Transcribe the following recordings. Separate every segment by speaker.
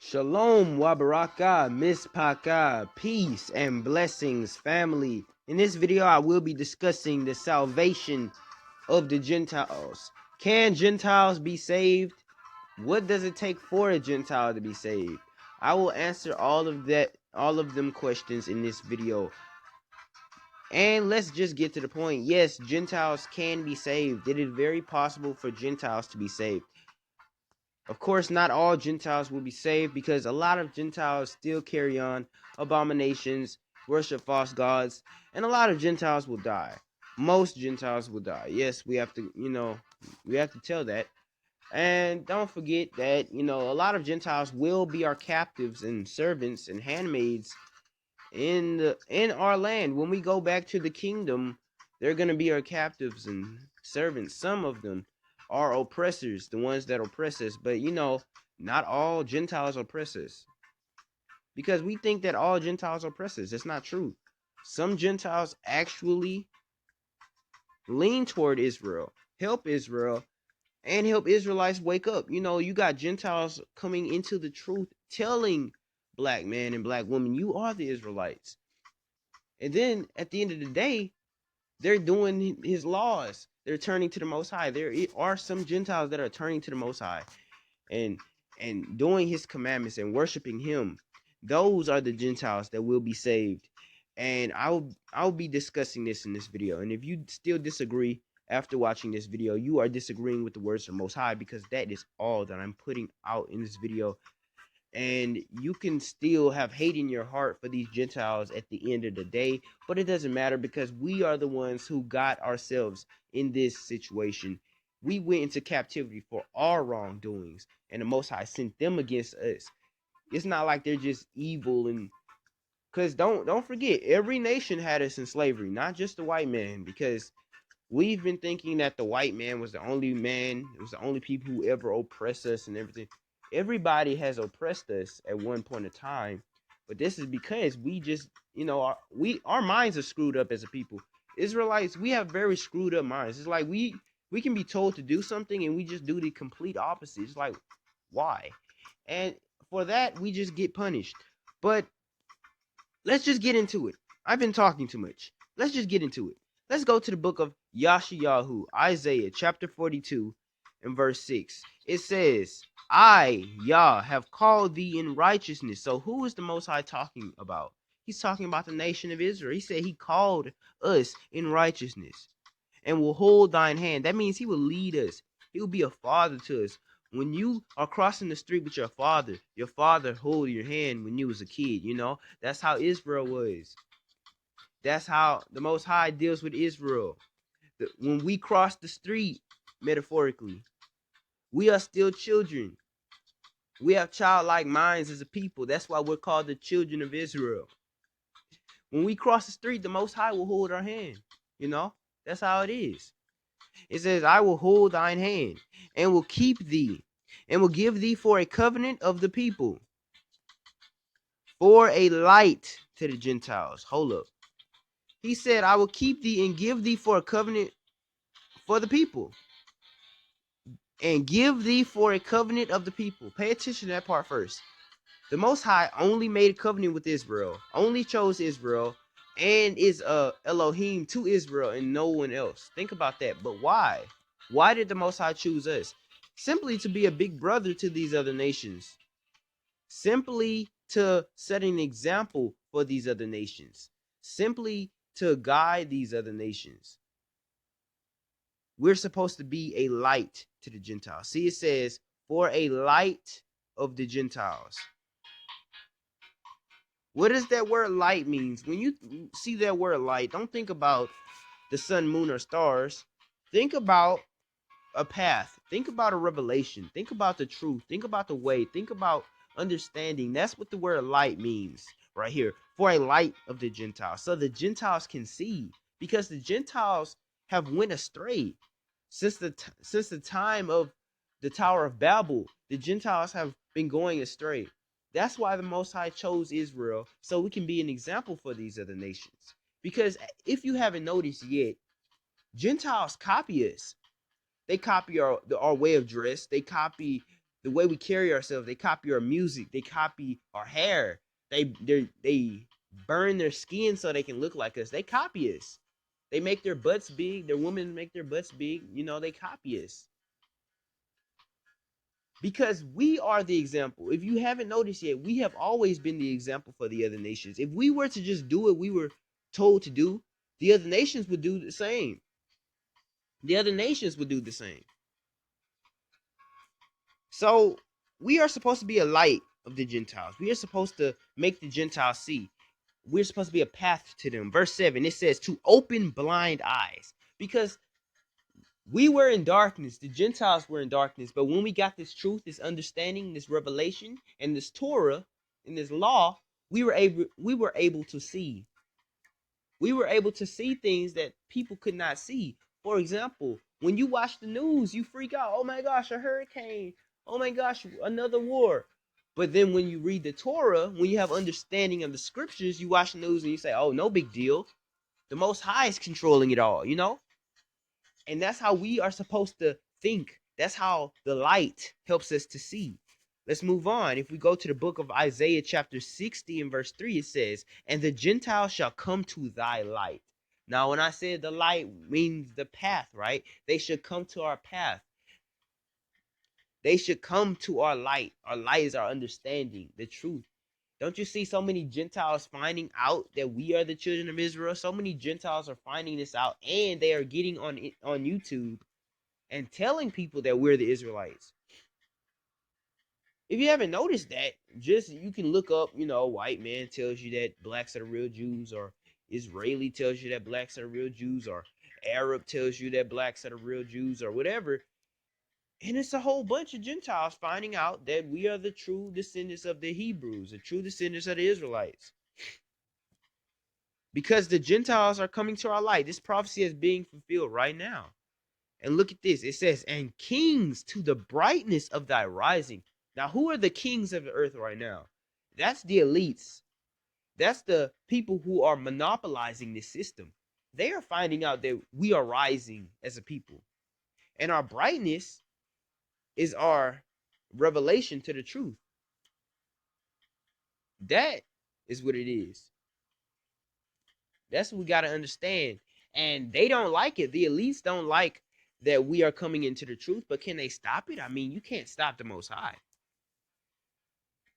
Speaker 1: Shalom, Wabaraka, Mispaka, peace and blessings, family. In this video, I will be discussing the salvation of the Gentiles. Can Gentiles be saved? What does it take for a Gentile to be saved? I will answer all of them questions in this video. And let's just get to the point. Yes, Gentiles can be saved. It is very possible for Gentiles to be saved. Of course, not all Gentiles will be saved because a lot of Gentiles still carry on abominations, worship false gods, and a lot of Gentiles will die. Most Gentiles will die. Yes, we have to, we have to tell that. And don't forget that, a lot of Gentiles will be our captives and servants and handmaids in our land. When we go back to the kingdom, they're going to be our captives and servants. Some of them are oppressors, the ones that oppress us. But not all Gentiles oppress us, because we think that all Gentiles oppress us. That's not true. Some Gentiles actually lean toward Israel, and help Israelites wake up. You got Gentiles coming into the truth, telling black man and black woman, you are the Israelites. And then at the end of the day, they're doing his laws. They're turning to the Most High. There are some Gentiles that are turning to the Most High and doing his commandments and worshiping him. Those are the Gentiles that will be saved. And I'll be discussing this in this video. And if you still disagree after watching this video, you are disagreeing with the words of the Most High, because that is all that I'm putting out in this video. And you can still have hate in your heart for these Gentiles at the end of the day, but it doesn't matter, because we are the ones who got ourselves in this situation. We went into captivity for our wrongdoings, and the Most High sent them against us. It's not like they're just evil, and because don't forget, every nation had us in slavery, not just the white man, because we've been thinking that the white man was the only man, it was the only people who ever oppressed us and everything. Everybody has oppressed us at one point in time, but this is because we just, our minds are screwed up as a people. Israelites, we have very screwed up minds. It's like we can be told to do something and we just do the complete opposite. It's like, why? And for that, we just get punished. But let's just get into it. I've been talking too much. Let's just get into it. Let's go to the book of Yashayahu, Isaiah chapter 42 and verse 6. It says, I, Yah, have called thee in righteousness. So who is the Most High talking about? He's talking about the nation of Israel. He said he called us in righteousness and will hold thine hand. That means he will lead us. He will be a father to us. When you are crossing the street with your father hold your hand when you was a kid, That's how Israel was. That's how the Most High deals with Israel. When we cross the street, metaphorically, we are still children. We have childlike minds as a people. That's why we're called the children of Israel. When we cross the street, the Most High will hold our hand. That's how it is. It says, I will hold thine hand and will keep thee and will give thee for a covenant of the people, for a light to the Gentiles. Hold up. He said, I will keep thee and give thee for a covenant for the people, and give thee for a covenant of the people. Pay attention to that part first. The Most High only made a covenant with Israel, only chose Israel, and is Elohim to Israel and no one else. Think about that. But why? Why did the Most High choose us? Simply to be a big brother to these other nations. Simply to set an example for these other nations. Simply to guide these other nations. We're supposed to be a light to the Gentiles. See, it says, for a light of the Gentiles. What does that word light means? When you see that word light, don't think about the sun, moon, or stars. Think about a path. Think about a revelation. Think about the truth. Think about the way. Think about understanding. That's what the word light means right here. For a light of the Gentiles. So the Gentiles can see, because the Gentiles have went astray. Since the time of the Tower of Babel, the Gentiles have been going astray. That's why the Most High chose Israel, so we can be an example for these other nations. Because if you haven't noticed yet, Gentiles copy us. They copy our way of dress. They copy The way we carry ourselves, they copy our music, they copy our hair, they burn their skin so they can look like us. They copy us. They make their butts big. Their women make their butts big. You know, they copy us because we are the example. If you haven't noticed yet, we have always been the example for the other nations. If we were to just do what we were told to do, the other nations would do the same. The other nations would do the same. So we are supposed to be a light of the Gentiles. We are supposed to make the Gentiles see. We're supposed to be a path to them. Verse 7, it says to open blind eyes. Because we were in darkness. The Gentiles were in darkness. But when we got this truth, this understanding, this revelation, and this Torah, and this law, we were able to see. We were able to see things that people could not see. For example, when you watch the news, you freak out. Oh my gosh, a hurricane. Oh my gosh, another war. But then when you read the Torah, when you have understanding of the scriptures, you watch the news and you say, oh, no big deal. The Most High is controlling it all, you know? And that's how we are supposed to think. That's how the light helps us to see. Let's move on. If we go to the book of Isaiah chapter 60 and verse 3, it says, and the Gentiles shall come to thy light. Now, when I said the light means the path, right? They should come to our path. They should come to our light. Our light is our understanding, the truth. Don't you see so many Gentiles finding out that we are the children of Israel? So many Gentiles are finding this out, and they are getting on YouTube and telling people that we're the Israelites. If you haven't noticed that, just you can look up, you know, white man tells you that blacks are the real Jews, or Israeli tells you that blacks are the real Jews, or Arab tells you that blacks are the real Jews, or whatever. And it's a whole bunch of Gentiles finding out that we are the true descendants of the Hebrews, the true descendants of the Israelites. Because the Gentiles are coming to our light. This prophecy is being fulfilled right now. And look at this. It says, and kings to the brightness of thy rising. Now, who are the kings of the earth right now? That's the elites. That's the people who are monopolizing this system. They are finding out that we are rising as a people. And our brightness is our revelation to the truth. That is what it is. That's what we got to understand. And they don't like it. The elites don't like that we are coming into the truth, but can they stop it? I mean, you can't stop the Most High.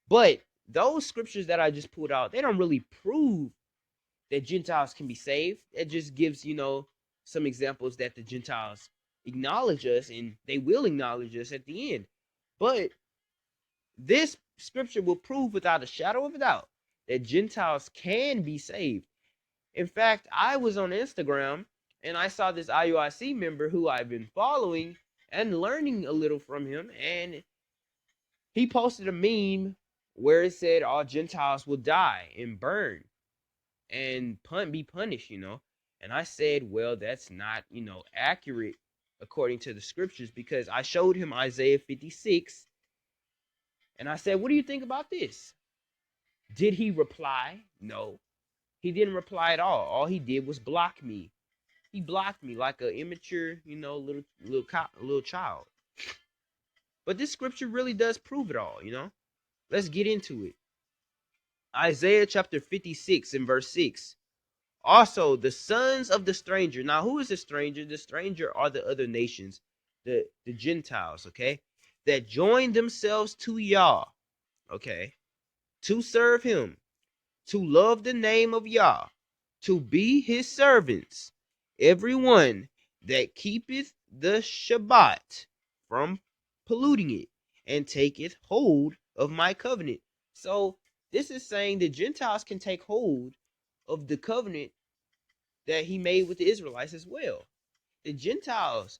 Speaker 1: But those scriptures that I just pulled out, they don't really prove that Gentiles can be saved. It just gives, you know, some examples that the Gentiles acknowledge us, and they will acknowledge us at the end. But this scripture will prove without a shadow of a doubt that Gentiles can be saved. In fact, I was on Instagram and I saw this IUIC member who I've been following and learning a little from him, and he posted a meme where it said all Gentiles will die and burn and be punished, you know. And I said, well, that's not, you know, accurate according to the scriptures, because I showed him Isaiah 56 and I said, what do you think about this? Did he reply? No, he didn't reply at all. All he did was block me. He blocked me like an immature, you know, little child. But this scripture really does prove it all, you know. Let's get into it. Isaiah chapter 56 and verse 6. Also, the sons of the stranger. Now, who is the stranger? The stranger are the other nations, the Gentiles, okay? That join themselves to Yah, okay? To serve him, to love the name of Yah, to be his servants. Everyone that keepeth the Shabbat from polluting it, and taketh hold of my covenant. So this is saying the Gentiles can take hold of the covenant that he made with the Israelites as well. The Gentiles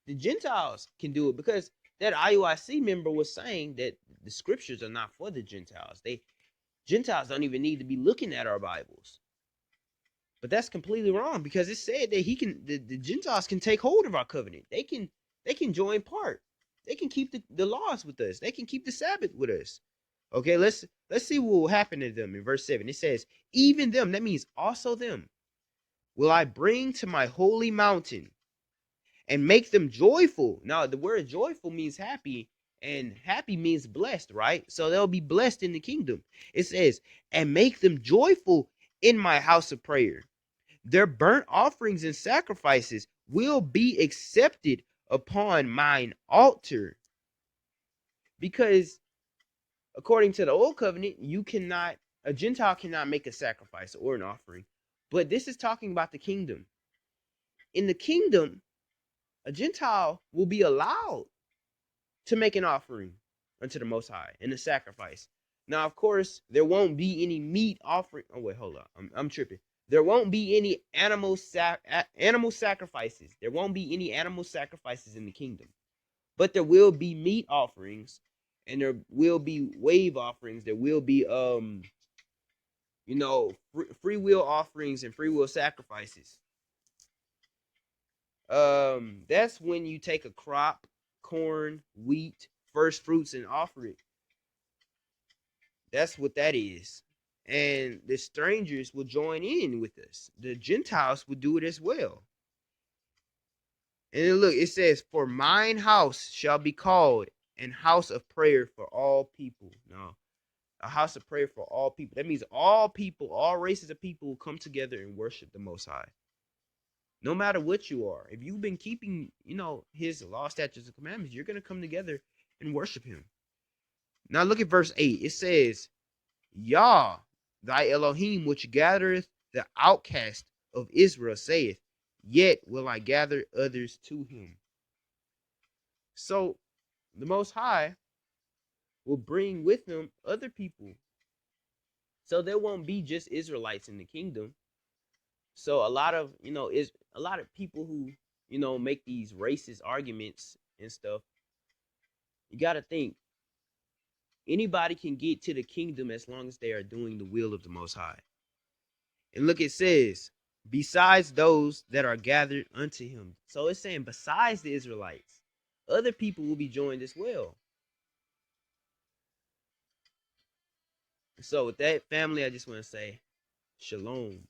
Speaker 1: can do it, because that IUIC member was saying that the scriptures are not for the Gentiles. Gentiles don't even need to be looking at our Bibles. But that's completely wrong, because it said that the Gentiles can take hold of our covenant. They can join part. They can keep the laws with us. They can keep the Sabbath with us. Okay, let's see what will happen to them in verse 7. It says, even them, that means also them, will I bring to my holy mountain and make them joyful. Now, the word joyful means happy, And happy means blessed, right? So they'll be blessed in the kingdom. It says, and make them joyful in my house of prayer. Their burnt offerings and sacrifices will be accepted upon mine altar. Because according to the old covenant, a Gentile cannot make a sacrifice or an offering. But this is talking about the kingdom. In the kingdom, a Gentile will be allowed to make an offering unto the Most High and a sacrifice. Now, of course, there won't be any meat offering. Oh wait, hold up, I'm tripping. There won't be any animal sacrifices. There won't be any animal sacrifices in the kingdom, but there will be meat offerings, and there will be wave offerings. There will be free will offerings and free will sacrifices. That's when you take a crop, corn, wheat, first fruits, and offer it. That's what that is. And the strangers will join in with us. The Gentiles will do it as well. And then look, it says, for mine house shall be called an house of prayer for all people. No, a house of prayer for all people. That means all people, all races of people will come together and worship the Most High. No matter what you are. If you've been keeping, his law, statutes, and commandments, you're going to come together and worship him. Now look at verse 8. It says, Yah, thy Elohim, which gathereth the outcast of Israel, saith, yet will I gather others to him. So the Most High will bring with him other people. So there won't be just Israelites in the kingdom. So a lot of people who make these racist arguments and stuff, you got to think anybody can get to the kingdom as long as they are doing the will of the Most High. And look, it says, besides those that are gathered unto him. So it's saying besides the Israelites, other people will be joined as well. So with that, family, I just want to say shalom.